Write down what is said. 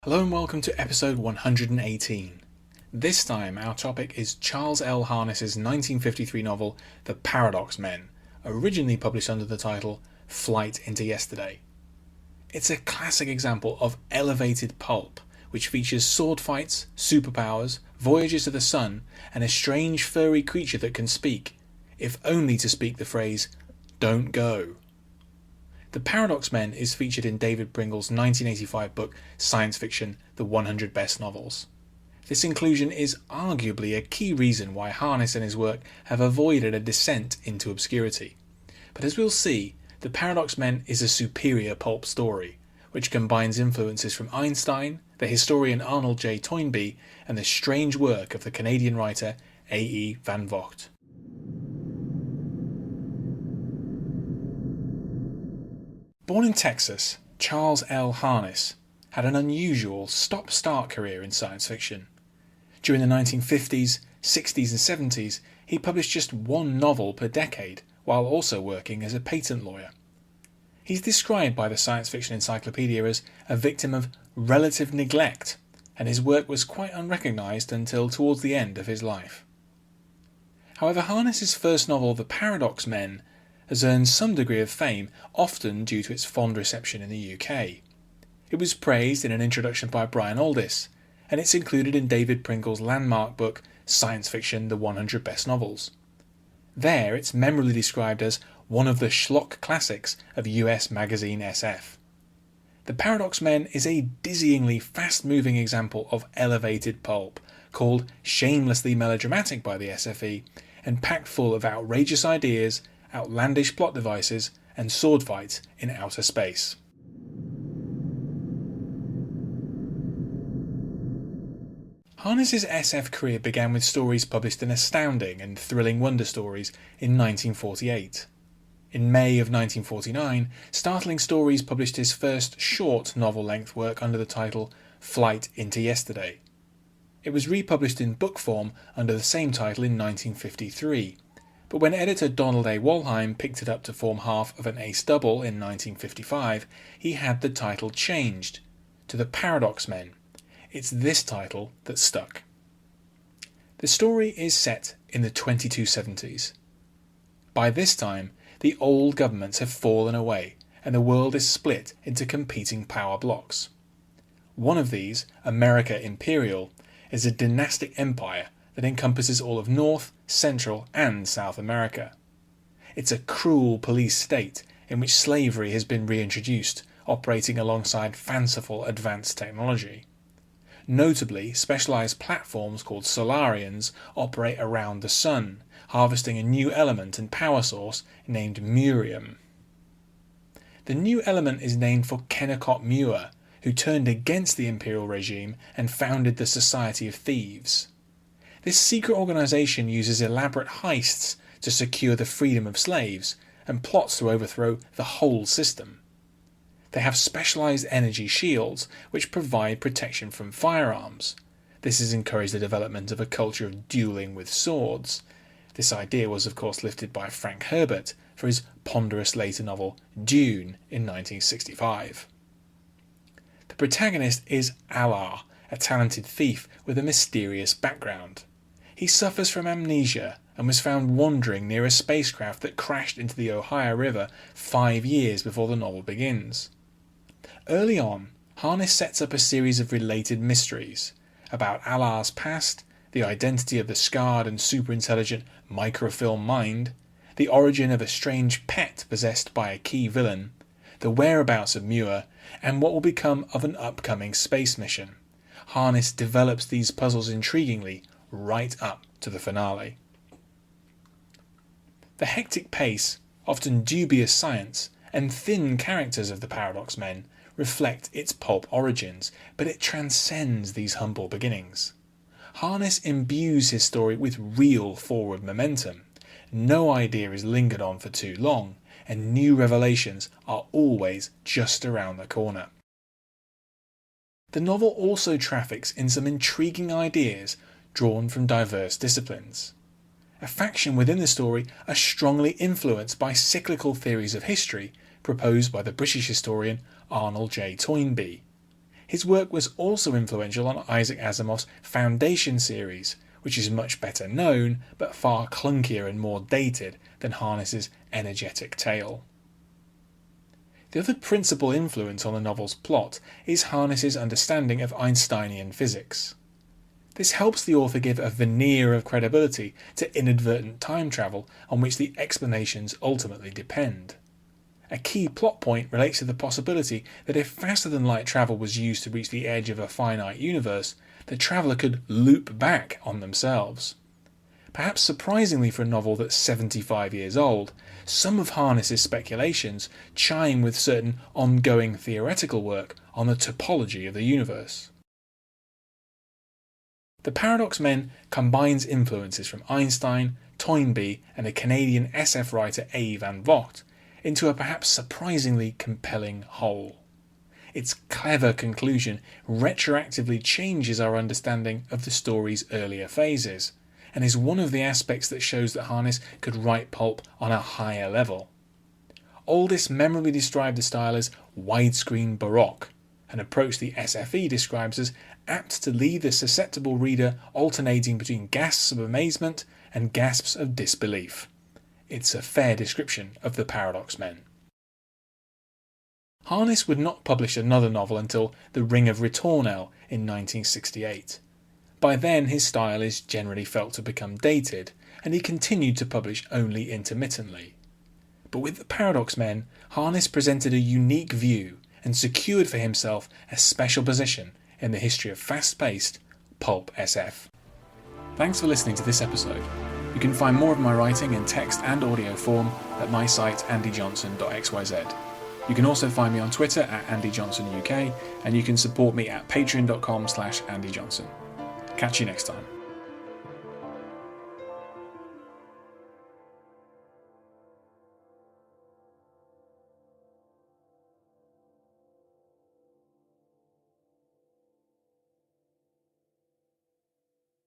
Hello and welcome to episode 118. This time our topic is Charles L. Harness's 1953 novel The Paradox Men, originally published under the title Flight into Yesterday. It's a classic example of elevated pulp, which features sword fights, superpowers, voyages to the sun, and a strange furry creature that can speak, if only to speak the phrase, "Don't go." The Paradox Men is featured in David Pringle's 1985 book Science Fiction, The 100 Best Novels. This inclusion is arguably a key reason why Harness and his work have avoided a descent into obscurity. But as we'll see, The Paradox Men is a superior pulp story, which combines influences from Einstein, the historian Arnold J. Toynbee, and the strange work of the Canadian writer A.E. van Vogt. Born in Texas, Charles L. Harness had an unusual stop-start career in science fiction. During the 1950s, 60s and 70s, he published just one novel per decade, while also working as a patent lawyer. He's described by the Science Fiction Encyclopedia as a victim of relative neglect, and his work was quite unrecognised until towards the end of his life. However, Harness's first novel, The Paradox Men, has earned some degree of fame, often due to its fond reception in the UK. It was praised in an introduction by Brian Aldiss, and it's included in David Pringle's landmark book Science Fiction, The 100 Best Novels. There, it's memorably described as one of the Schlock classics of US magazine SF. The Paradox Men is a dizzyingly fast-moving example of elevated pulp, called shamelessly melodramatic by the SFE, and packed full of outrageous ideas, outlandish plot devices, and sword fights in outer space. Harness's SF career began with stories published in Astounding and Thrilling Wonder Stories in 1948. In May of 1949, Startling Stories published his first short novel-length work under the title Flight into Yesterday. It was republished in book form under the same title in 1953. But when editor Donald A. Wollheim picked it up to form half of an ace double in 1955, he had the title changed to The Paradox Men. It's this title that stuck. The story is set in the 2270s. By this time, the old governments have fallen away and the world is split into competing power blocks. One of these, America Imperial, is a dynastic empire that encompasses all of North, Central and South America. It's a cruel police state in which slavery has been reintroduced, operating alongside fanciful advanced technology. Notably, specialised platforms called Solarians operate around the sun, harvesting a new element and power source named Murium. The new element is named for Kennicott Muir, who turned against the imperial regime and founded the Society of Thieves. This secret organisation uses elaborate heists to secure the freedom of slaves and plots to overthrow the whole system. They have specialised energy shields which provide protection from firearms. This has encouraged the development of a culture of duelling with swords. This idea was of course lifted by Frank Herbert for his ponderous later novel Dune in 1965. The protagonist is Alar, a talented thief with a mysterious background. He suffers from amnesia and was found wandering near a spacecraft that crashed into the Ohio River 5 years before the novel begins. Early on, Harness sets up a series of related mysteries about Alar's past, the identity of the scarred and super-intelligent microfilm mind, the origin of a strange pet possessed by a key villain, the whereabouts of Muir, and what will become of an upcoming space mission. Harness develops these puzzles intriguingly right up to the finale. The hectic pace, often dubious science, and thin characters of The Paradox Men reflect its pulp origins, but it transcends these humble beginnings. Harness imbues his story with real forward momentum. No idea is lingered on for too long, and new revelations are always just around the corner. The novel also traffics in some intriguing ideas drawn from diverse disciplines. A faction within the story are strongly influenced by cyclical theories of history proposed by the British historian Arnold J. Toynbee. his work was also influential on Isaac Asimov's Foundation series, which is much better known, but far clunkier and more dated than Harness's energetic tale. The other principal influence on the novel's plot is Harness's understanding of Einsteinian physics. This helps the author give a veneer of credibility to inadvertent time travel on which the explanations ultimately depend. A key plot point relates to the possibility that if faster-than-light travel was used to reach the edge of a finite universe, the traveller could loop back on themselves. Perhaps surprisingly for a novel that's 75 years old, some of Harness's speculations chime with certain ongoing theoretical work on the topology of the universe. The Paradox Men combines influences from Einstein, Toynbee and the Canadian SF writer A. van Vogt into a perhaps surprisingly compelling whole. Its clever conclusion retroactively changes our understanding of the story's earlier phases, and is one of the aspects that shows that Harness could write pulp on a higher level. Aldis memorably described the style as widescreen baroque, an approach the SFE describes as apt to leave the susceptible reader alternating between gasps of amazement and gasps of disbelief. It's a fair description of the Paradox Men. Harness would not publish another novel until The Ring of Ritornell in 1968. By then his style is generally felt to become dated, and he continued to publish only intermittently. But with the Paradox Men, Harness presented a unique view and secured for himself a special position in the history of fast-paced pulp SF. Thanks for listening to this episode. You can find more of my writing in text and audio form at my site andyjohnson.xyz. You can also find me on Twitter at AndyJohnsonUK, and you can support me at patreon.com/AndyJohnson. Catch you next time.